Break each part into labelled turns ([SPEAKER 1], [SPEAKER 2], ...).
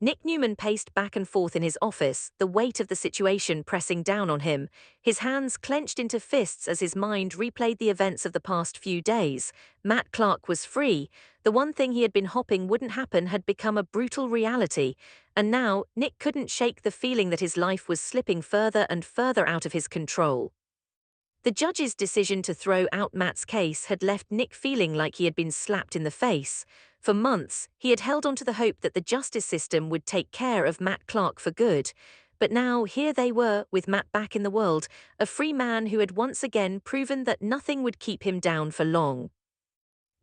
[SPEAKER 1] Nick Newman paced back and forth in his office, the weight of the situation pressing down on him, his hands clenched into fists as his mind replayed the events of the past few days. Matt Clark was free. The one thing he had been hoping wouldn't happen had become a brutal reality. And now, Nick couldn't shake the feeling that his life was slipping further and further out of his control. The judge's decision to throw out Matt's case had left Nick feeling like he had been slapped in the face. For months, he had held on to the hope that the justice system would take care of Matt Clark for good. But now, here they were, with Matt back in the world, a free man who had once again proven that nothing would keep him down for long.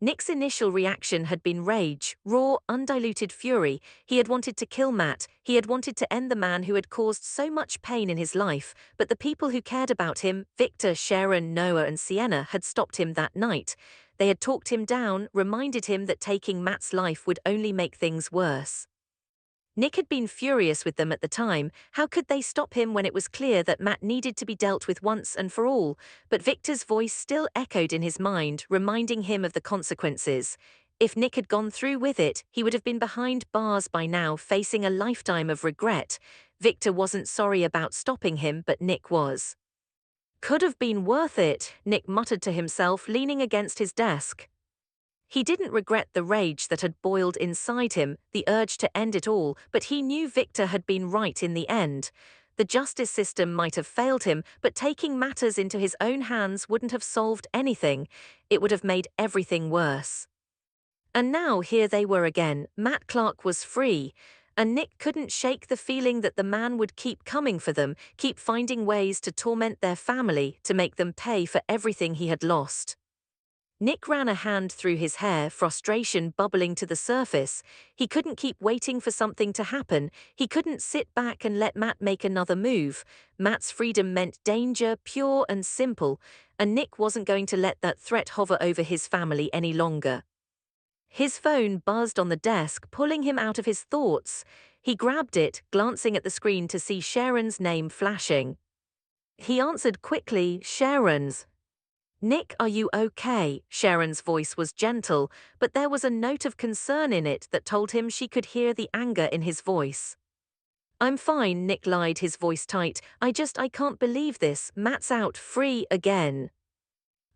[SPEAKER 1] Nick's initial reaction had been rage, raw, undiluted fury. He had wanted to kill Matt. He had wanted to end the man who had caused so much pain in his life, but the people who cared about him, Victor, Sharon, Noah, and Sienna, had stopped him that night. They had talked him down, reminded him that taking Matt's life would only make things worse. Nick had been furious with them at the time. How could they stop him when it was clear that Matt needed to be dealt with once and for all? But Victor's voice still echoed in his mind, reminding him of the consequences. If Nick had gone through with it, he would have been behind bars by now, facing a lifetime of regret. Victor wasn't sorry about stopping him, but Nick was. Could have been worth it, Nick muttered to himself, leaning against his desk. He didn't regret the rage that had boiled inside him, the urge to end it all, but he knew Victor had been right in the end. The justice system might have failed him, but taking matters into his own hands wouldn't have solved anything. It would have made everything worse. And now here they were again. Matt Clark was free, and Nick couldn't shake the feeling that the man would keep coming for them, keep finding ways to torment their family, to make them pay for everything he had lost. Nick ran a hand through his hair, frustration bubbling to the surface. He couldn't keep waiting for something to happen. He couldn't sit back and let Matt make another move. Matt's freedom meant danger, pure and simple, and Nick wasn't going to let that threat hover over his family any longer. His phone buzzed on the desk, pulling him out of his thoughts. He grabbed it, glancing at the screen to see Sharon's name flashing. He answered quickly, "Sharon's." "Nick, are you okay?" Sharon's voice was gentle, but there was a note of concern in it that told him she could hear the anger in his voice. "I'm fine," Nick lied, his voice tight. I can't believe this. Matt's out, free again."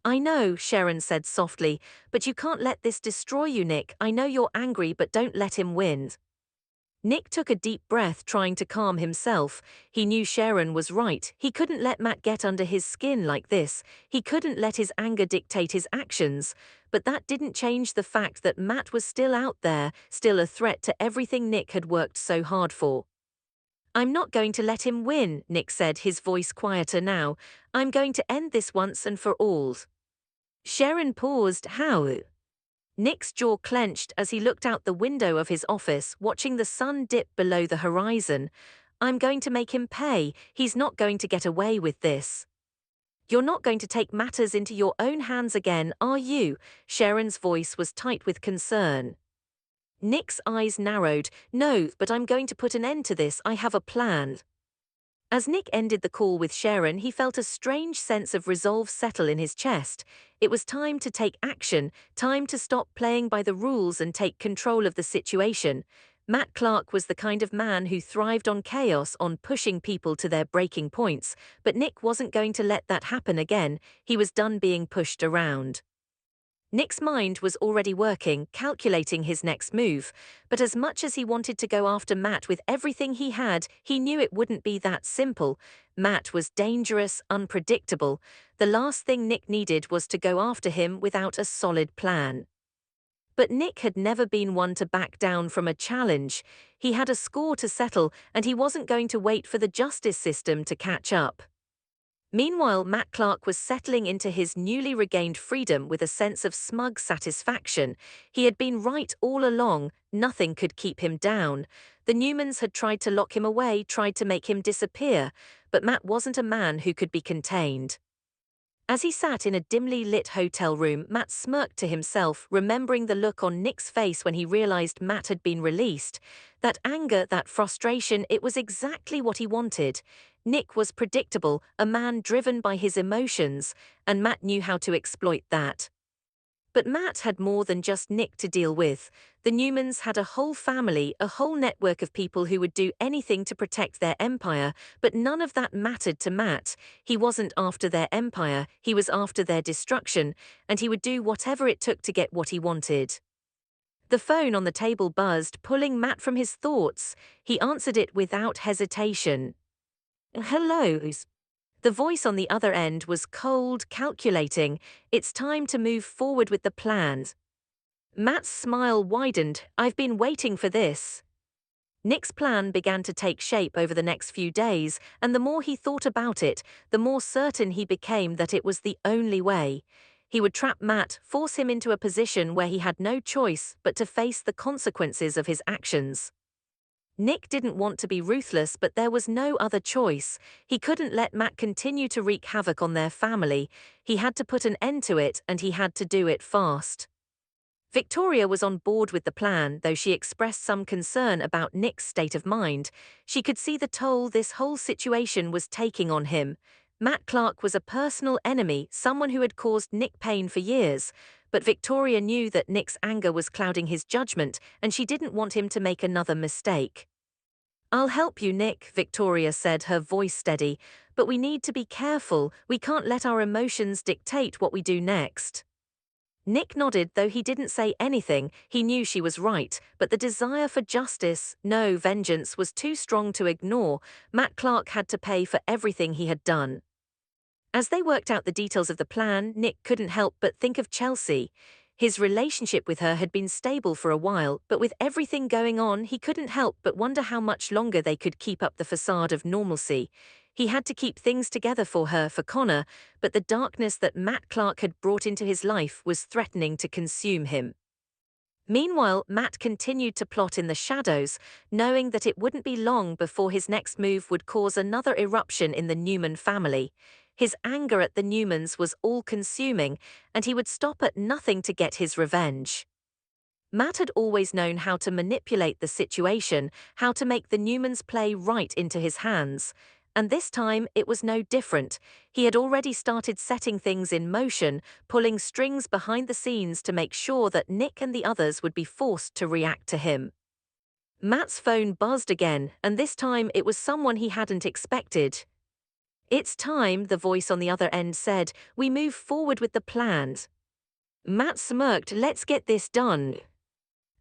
[SPEAKER 1] "I know," Sharon said softly, "but you can't let this destroy you, Nick. I know you're angry, but don't let him win." Nick took a deep breath, trying to calm himself. He knew Sharon was right. He couldn't let Matt get under his skin like this. He couldn't let his anger dictate his actions. But that didn't change the fact that Matt was still out there, still a threat to everything Nick had worked so hard for. "I'm not going to let him win," Nick said, his voice quieter now. "I'm going to end this once and for all." Sharon paused. "How?" Nick's jaw clenched as he looked out the window of his office, watching the sun dip below the horizon. "I'm going to make him pay. He's not going to get away with this." "You're not going to take matters into your own hands again, are you?" Sharon's voice was tight with concern. Nick's eyes narrowed. "No, but I'm going to put an end to this. I have a plan." As Nick ended the call with Sharon, he felt a strange sense of resolve settle in his chest. It was time to take action, time to stop playing by the rules and take control of the situation. Matt Clark was the kind of man who thrived on chaos, on pushing people to their breaking points, but Nick wasn't going to let that happen again. He was done being pushed around. Nick's mind was already working, calculating his next move, but as much as he wanted to go after Matt with everything he had, he knew it wouldn't be that simple. Matt was dangerous, unpredictable. The last thing Nick needed was to go after him without a solid plan. But Nick had never been one to back down from a challenge. He had a score to settle, and he wasn't going to wait for the justice system to catch up. Meanwhile, Matt Clark was settling into his newly regained freedom with a sense of smug satisfaction. He had been right all along. Nothing could keep him down. The Newmans had tried to lock him away, tried to make him disappear, but Matt wasn't a man who could be contained. As he sat in a dimly lit hotel room, Matt smirked to himself, remembering the look on Nick's face when he realized Matt had been released. That anger, that frustration, it was exactly what he wanted. Nick was predictable, a man driven by his emotions, and Matt knew how to exploit that. But Matt had more than just Nick to deal with. The Newmans had a whole family, a whole network of people who would do anything to protect their empire, but none of that mattered to Matt. He wasn't after their empire, he was after their destruction, and he would do whatever it took to get what he wanted. The phone on the table buzzed, pulling Matt from his thoughts. He answered it without hesitation. Hello. The voice on the other end was cold, calculating. It's time to move forward with the plans. Matt's smile widened. I've been waiting for this. Nick's plan began to take shape over the next few days, and the more he thought about it, the more certain he became that it was the only way. He would trap Matt, force him into a position where he had no choice but to face the consequences of his actions. Nick didn't want to be ruthless, but there was no other choice. He couldn't let Matt continue to wreak havoc on their family. He had to put an end to it, and he had to do it fast. Victoria was on board with the plan, though she expressed some concern about Nick's state of mind. She could see the toll this whole situation was taking on him. Matt Clark was a personal enemy, someone who had caused Nick pain for years. But Victoria knew that Nick's anger was clouding his judgment, and she didn't want him to make another mistake. I'll help you, Nick, Victoria said, her voice steady. But we need to be careful. We can't let our emotions dictate what we do next. Nick nodded, though he didn't say anything. He knew she was right, but the desire for justice, no, vengeance, was too strong to ignore. Matt Clark had to pay for everything he had done. As they worked out the details of the plan, Nick couldn't help but think of Chelsea. His relationship with her had been stable for a while, but with everything going on, he couldn't help but wonder how much longer they could keep up the facade of normalcy. He had to keep things together for her, for Connor, but the darkness that Matt Clark had brought into his life was threatening to consume him. Meanwhile, Matt continued to plot in the shadows, knowing that it wouldn't be long before his next move would cause another eruption in the Newman family. His anger at the Newmans was all-consuming, and he would stop at nothing to get his revenge. Matt had always known how to manipulate the situation, how to make the Newmans play right into his hands. And this time, it was no different. He had already started setting things in motion, pulling strings behind the scenes to make sure that Nick and the others would be forced to react to him. Matt's phone buzzed again, and this time it was someone he hadn't expected. It's time, the voice on the other end said. We move forward with the plans. Matt smirked. Let's get this done.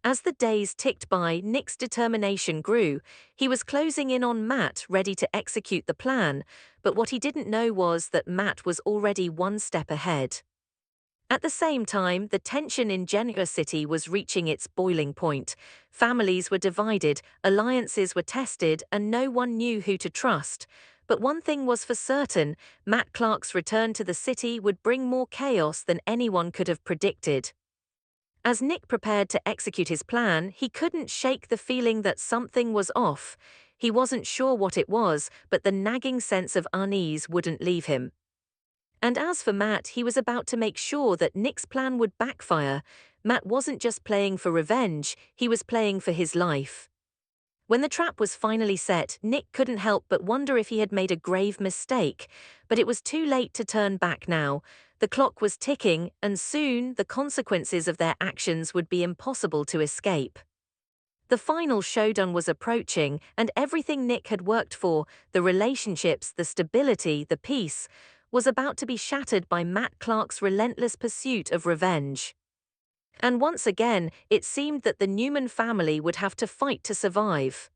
[SPEAKER 1] As the days ticked by, Nick's determination grew. He was closing in on Matt, ready to execute the plan, but what he didn't know was that Matt was already one step ahead. At the same time, the tension in Genoa City was reaching its boiling point. Families were divided, alliances were tested, and no one knew who to trust. But one thing was for certain, Matt Clark's return to the city would bring more chaos than anyone could have predicted. As Nick prepared to execute his plan, he couldn't shake the feeling that something was off. He wasn't sure what it was, but the nagging sense of unease wouldn't leave him. And as for Matt, he was about to make sure that Nick's plan would backfire. Matt wasn't just playing for revenge, he was playing for his life. When the trap was finally set, Nick couldn't help but wonder if he had made a grave mistake. But it was too late to turn back now. The clock was ticking, and soon the consequences of their actions would be impossible to escape. The final showdown was approaching, and everything Nick had worked for, the relationships, the stability, the peace, was about to be shattered by Matt Clark's relentless pursuit of revenge. And once again, it seemed that the Newman family would have to fight to survive.